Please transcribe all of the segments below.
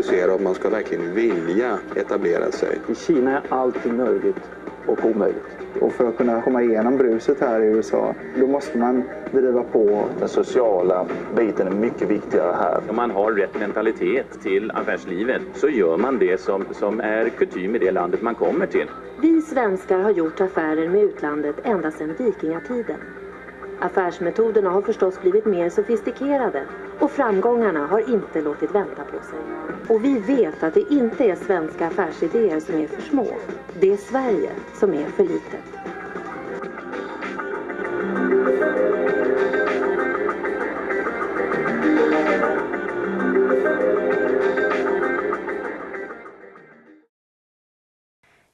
producera och man ska verkligen vilja etablera sig. I Kina är allting möjligt och omöjligt. Och för att kunna komma igenom bruset här i USA, då måste man driva på. Den sociala biten är mycket viktigare här. Om man har rätt mentalitet till affärslivet så gör man det som är kutym i det landet man kommer till. Vi svenskar har gjort affärer med utlandet ända sedan vikingatiden. Affärsmetoderna har förstås blivit mer sofistikerade och framgångarna har inte låtit vänta på sig. Och vi vet att det inte är svenska affärsidéer som är för små. Det är Sverige som är för litet.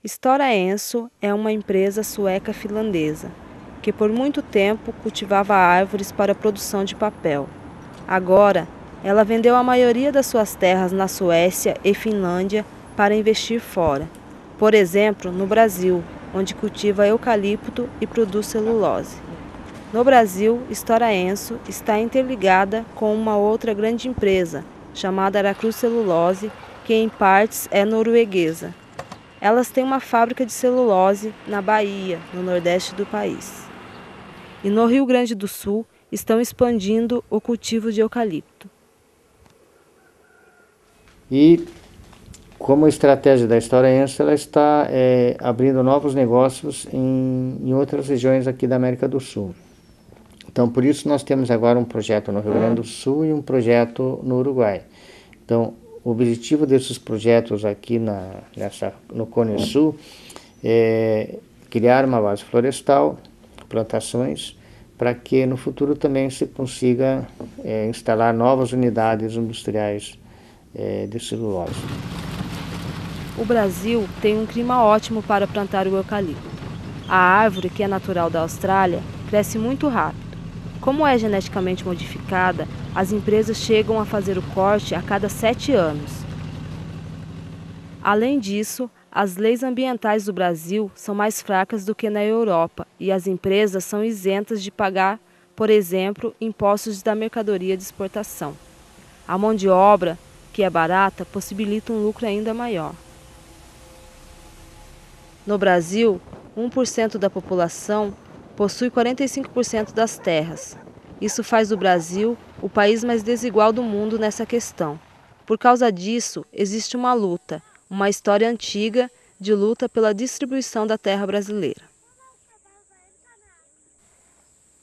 Stora Enso é uma empresa sueca-finlandesa que por muito tempo cultivava árvores para a produção de papel. Agora, ela vendeu a maioria das suas terras na Suécia e Finlândia para investir fora. Por exemplo, no Brasil, onde cultiva eucalipto e produz celulose. No Brasil, Stora Enso está interligada com uma outra grande empresa, chamada Aracruz Celulose, que em partes é norueguesa. Elas têm uma fábrica de celulose na Bahia, no nordeste do país. E no Rio Grande do Sul estão expandindo o cultivo de eucalipto. E como estratégia da Stora Enso, ela está abrindo novos negócios em outras regiões aqui da América do Sul. Então, por isso nós temos agora um projeto no Rio Grande do Sul e um projeto no Uruguai. Então, o objetivo desses projetos aqui no Cone Sul é criar uma base florestal, plantações, para que no futuro também se consiga instalar novas unidades industriais de celulose. O Brasil tem um clima ótimo para plantar o eucalipto. A árvore, que é natural da Austrália, cresce muito rápido. Como é geneticamente modificada, as empresas chegam a fazer o corte a cada 7 anos. Além disso, as leis ambientais do Brasil são mais fracas do que na Europa e as empresas são isentas de pagar, por exemplo, impostos da mercadoria de exportação. A mão de obra, que é barata, possibilita um lucro ainda maior. No Brasil, 1% da população possui 45% das terras. Isso faz do Brasil o país mais desigual do mundo nessa questão. Por causa disso, existe uma luta, uma história antiga de luta pela distribuição da terra brasileira.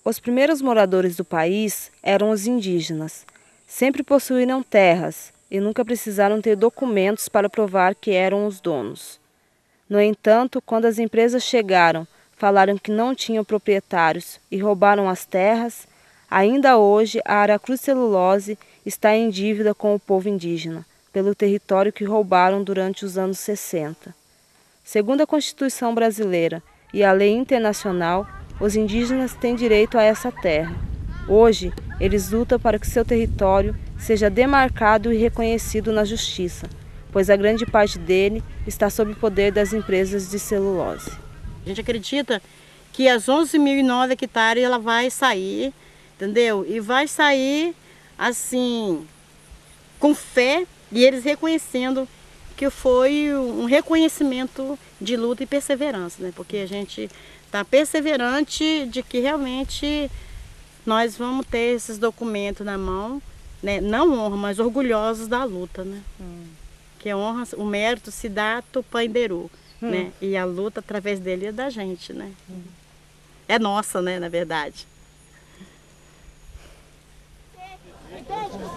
Os primeiros moradores do país eram os indígenas. Sempre possuíram terras e nunca precisaram ter documentos para provar que eram os donos. No entanto, quando as empresas chegaram, falaram que não tinham proprietários e roubaram as terras, ainda hoje a Aracruz Celulose está em dívida com o povo indígena, pelo território que roubaram durante os anos 60. Segundo a Constituição brasileira e a lei internacional, os indígenas têm direito a essa terra. Hoje, eles lutam para que seu território seja demarcado e reconhecido na justiça, pois a grande parte dele está sob o poder das empresas de celulose. A gente acredita que as 11.009 hectares ela vai sair, entendeu? E vai sair assim, com fé, e eles reconhecendo que foi um reconhecimento de luta e perseverança, né? Porque a gente está perseverante de que realmente nós vamos ter esses documentos na mão, né? Não honra, mas orgulhosos da luta, né? Que honra, o mérito se dá a Tupã-Imberu. Né? E a luta através dele é da gente, né? É nossa, né, na verdade.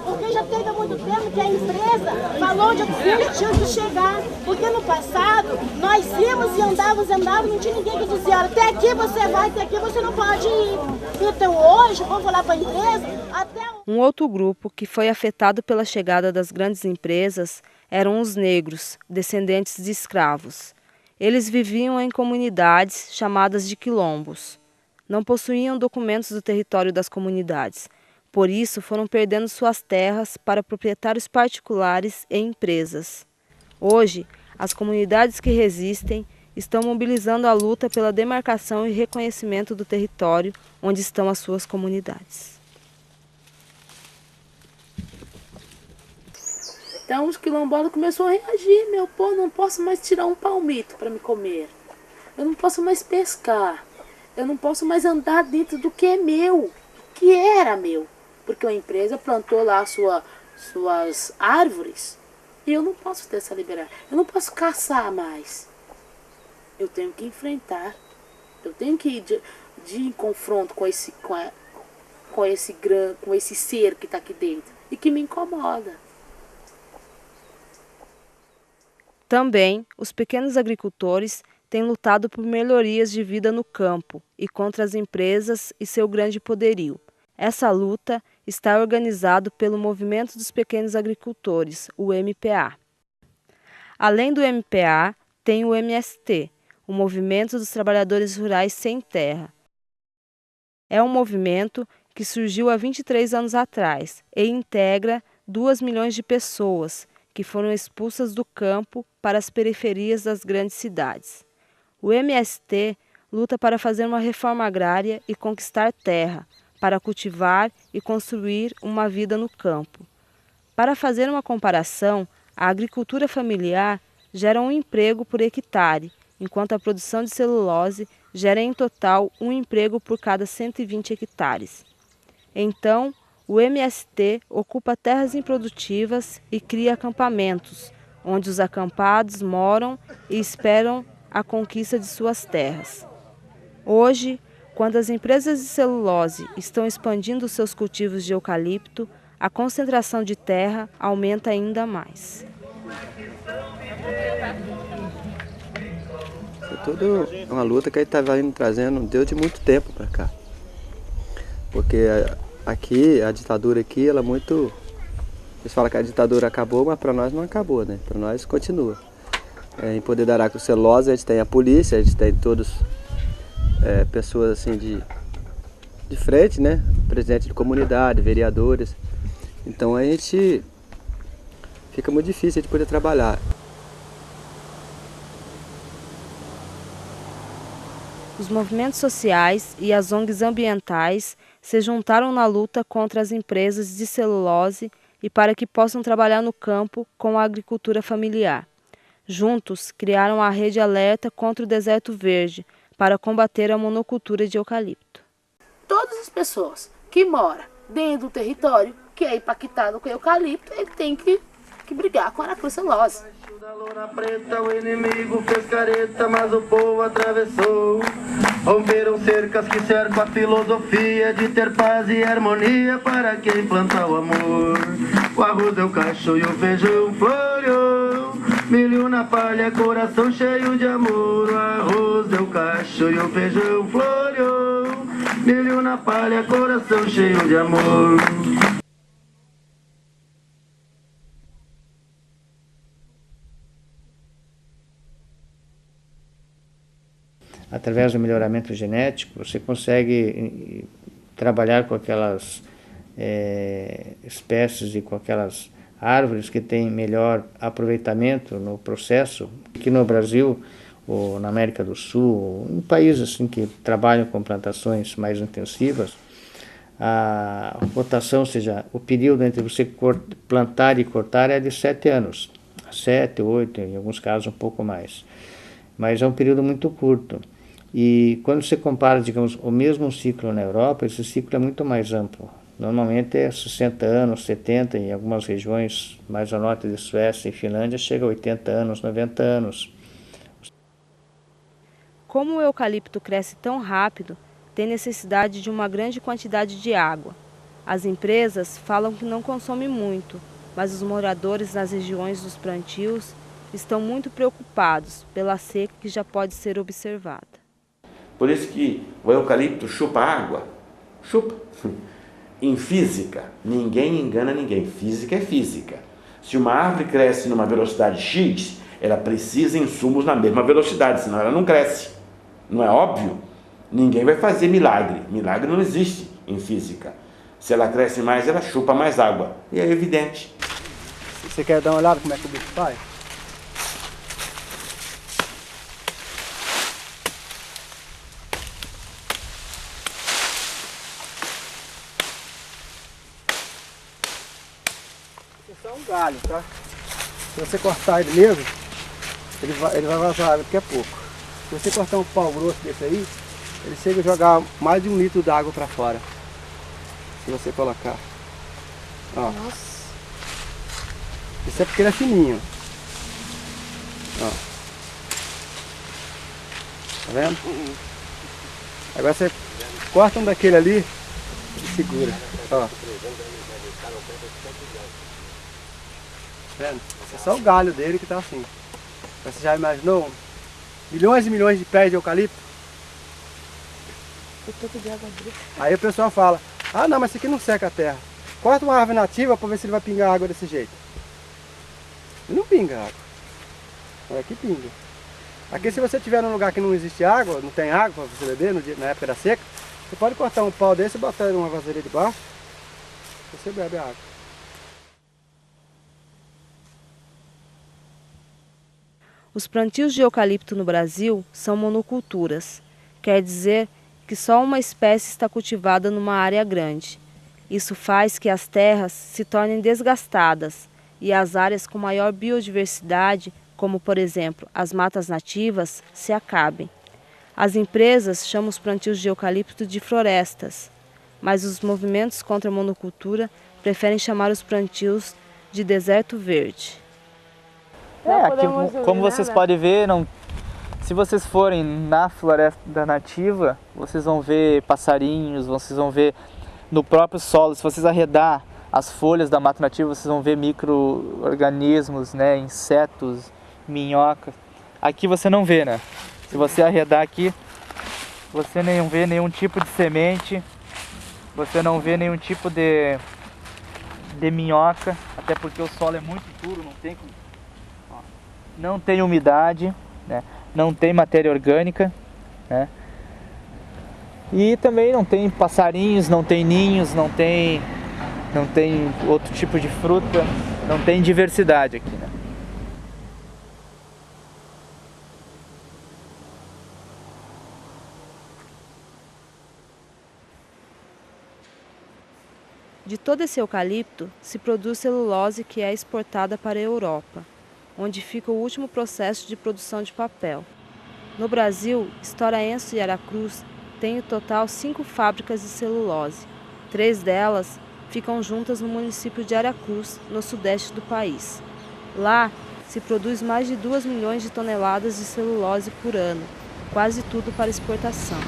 Porque já teve há muito tempo que a empresa falou onde eles tinham que chegar. Porque no passado, nós íamos e andávamos, não tinha ninguém que dizia, olha, até aqui você vai, até aqui você não pode ir. Então hoje, vamos falar para a empresa, até... Um outro grupo que foi afetado pela chegada das grandes empresas eram os negros, descendentes de escravos. Eles viviam em comunidades chamadas de quilombos. Não possuíam documentos do território das comunidades. Por isso, foram perdendo suas terras para proprietários particulares e empresas. Hoje, as comunidades que resistem estão mobilizando a luta pela demarcação e reconhecimento do território onde estão as suas comunidades. Então os quilombolas começaram a reagir, meu povo, não posso mais tirar um palmito para me comer. Eu não posso mais pescar. Eu não posso mais andar dentro do que é meu, que era meu. Porque a empresa plantou lá suas árvores e eu não posso ter essa liberdade. Eu não posso caçar mais. Eu tenho que enfrentar. Eu tenho que ir de confronto com esse ser que está aqui dentro e que me incomoda. Também, os pequenos agricultores têm lutado por melhorias de vida no campo e contra as empresas e seu grande poderio. Essa luta está organizada pelo Movimento dos Pequenos Agricultores, o MPA. Além do MPA, tem o MST, o Movimento dos Trabalhadores Rurais Sem Terra. É um movimento que surgiu há 23 anos atrás e integra 2 milhões de pessoas que foram expulsas do campo para as periferias das grandes cidades. O MST luta para fazer uma reforma agrária e conquistar terra, para cultivar e construir uma vida no campo. Para fazer uma comparação, a agricultura familiar gera um emprego por hectare, enquanto a produção de celulose gera em total um emprego por cada 120 hectares. Então, o MST ocupa terras improdutivas e cria acampamentos, onde os acampados moram e esperam a conquista de suas terras. Hoje, quando as empresas de celulose estão expandindo seus cultivos de eucalipto, a concentração de terra aumenta ainda mais. É tudo uma luta que a gente está vindo trazendo desde muito tempo para cá. Porque aqui, a ditadura aqui, ela é muito... Eles falam que a ditadura acabou, mas para nós não acabou, né? Para nós continua. Em Poder da Celulose a gente tem a polícia, a gente tem todos pessoas assim de frente, né? Presidente de comunidade, vereadores. Então a gente fica muito difícil de poder trabalhar. Os movimentos sociais e as ONGs ambientais se juntaram na luta contra as empresas de celulose e para que possam trabalhar no campo com a agricultura familiar. Juntos, criaram a Rede Alerta contra o Deserto Verde para combater a monocultura de eucalipto. Todas as pessoas que moram dentro do território que é impactado com eucalipto, ele tem que brigar com a arapucelose. Da lona preta o inimigo fez careta, mas o povo atravessou. Romperam cercas que cercam a filosofia de ter paz e harmonia para quem planta o amor. O arroz é o cacho e o feijão floreou, milho na palha, coração cheio de amor. O arroz é o cacho e o feijão floreou, milho na palha, coração cheio de amor. Através do melhoramento genético, você consegue trabalhar com aquelas espécies e com aquelas árvores que têm melhor aproveitamento no processo. Aqui no Brasil, ou na América do Sul, em países assim, que trabalham com plantações mais intensivas, a rotação, ou seja, o período entre você plantar e cortar é de 7 anos. 7, 8, em alguns casos um pouco mais. Mas é um período muito curto. E quando você compara, digamos, o mesmo ciclo na Europa, esse ciclo é muito mais amplo. Normalmente é 60 anos, 70, em algumas regiões mais ao norte de Suécia e Finlândia chega a 80 anos, 90 anos. Como o eucalipto cresce tão rápido, tem necessidade de uma grande quantidade de água. As empresas falam que não consomem muito, mas os moradores nas regiões dos plantios estão muito preocupados pela seca que já pode ser observada. Por isso que o eucalipto chupa água, chupa. Em física, ninguém engana ninguém, física é física. Se uma árvore cresce numa velocidade X, ela precisa de insumos na mesma velocidade, senão ela não cresce. Não é óbvio? Ninguém vai fazer milagre, milagre não existe em física. Se ela cresce mais, ela chupa mais água, e é evidente. Você quer dar uma olhada como é que o bicho faz? Esse é só um galho, tá? Se você cortar ele mesmo, ele vai vazar água daqui a pouco. Se você cortar um pau grosso desse aí, ele chega a jogar mais de 1 litro d'água para fora. Se você colocar. Ó. Nossa. Isso é porque ele é fininho. Ó. Tá vendo? Agora você corta um daquele ali e segura. Ó. Tá vendo? É só o galho dele que tá assim. Você já imaginou milhões e milhões de pés de eucalipto? Aí o pessoal fala, ah não, mas isso aqui não seca a terra. Corta uma árvore nativa para ver se ele vai pingar água desse jeito. Ele não pinga água. Olha aqui pinga. Aqui se você estiver num lugar que não existe água, não tem água para você beber na época da seca, você pode cortar um pau desse e botar ele numa vasilha de baixo, você bebe a água. Os plantios de eucalipto no Brasil são monoculturas, quer dizer que só uma espécie está cultivada numa área grande. Isso faz que as terras se tornem desgastadas e as áreas com maior biodiversidade, como por exemplo as matas nativas, se acabem. As empresas chamam os plantios de eucalipto de florestas, mas os movimentos contra a monocultura preferem chamar os plantios de deserto verde. Aqui, como vocês podem ver, se vocês forem na floresta nativa, vocês vão ver passarinhos, vocês vão ver no próprio solo. Se vocês arredar as folhas da mata nativa, vocês vão ver micro-organismos, né, insetos, minhoca. Aqui você não vê, né? Se você arredar aqui, você não vê nenhum tipo de semente, você não vê nenhum tipo de minhoca, até porque o solo é muito duro, não tem umidade, né? Não tem matéria orgânica, né? E também não tem passarinhos, não tem ninhos, não tem outro tipo de fruta, não tem diversidade aqui, né? De todo esse eucalipto se produz celulose que é exportada para a Europa, onde fica o último processo de produção de papel. No Brasil, Storaense e Aracruz têm em total 5 fábricas de celulose. 3 delas ficam juntas no município de Aracruz, no sudeste do país. Lá se produz mais de 2 milhões de toneladas de celulose por ano, quase tudo para exportação.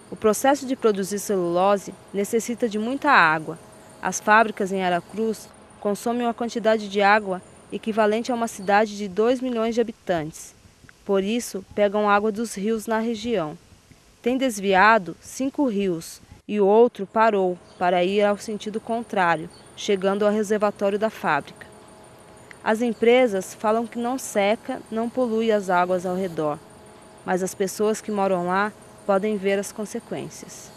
O processo de produzir celulose necessita de muita água. As fábricas em Aracruz consomem uma quantidade de água equivalente a uma cidade de 2 milhões de habitantes. Por isso, pegam água dos rios na região. Tem desviado 5 rios e o outro parou para ir ao sentido contrário, chegando ao reservatório da fábrica. As empresas falam que não seca, não polui as águas ao redor, mas as pessoas que moram lá podem ver as consequências.